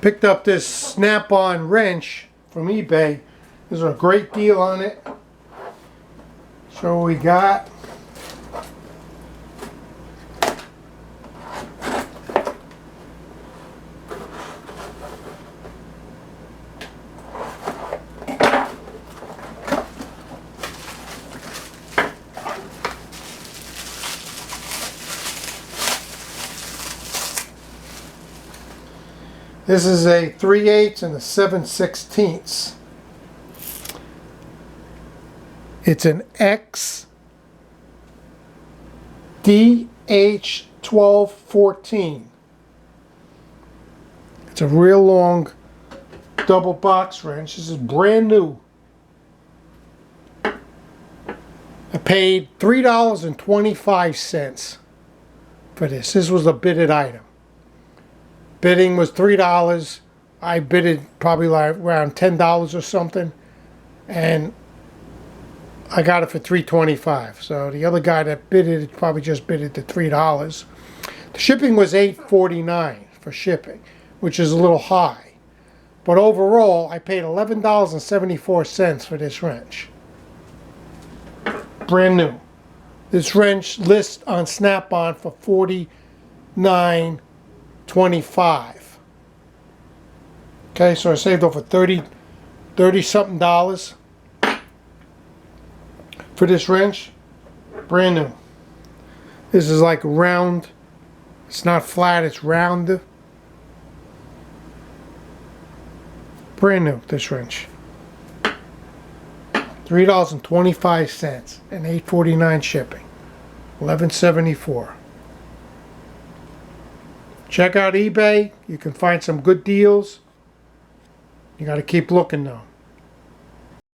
Picked up this Snap-on wrench from eBay. There's a great deal on it. So we got this is a 3/8 and a 7/16. It's an XDH1214. It's a real long double box wrench. This is brand new. I paid $3.25 for this. This was a bidded item. Bidding was $3. I bidded probably like around $10 or something, and I got it for $3.25. So the other guy that bidded it probably just bidded the $3. The shipping was $8.49 for shipping, which is a little high. But overall, I paid $11.74 for this wrench. Brand new. This wrench lists on Snap-on for $49.25. Okay, so I saved over 30 something dollars for this wrench. Brand new. This is like round. It's not flat, it's round. Brand new, this wrench. $3.25 and $8.49 shipping. $11.74. Check out eBay. You can find some good deals. You got to keep looking though.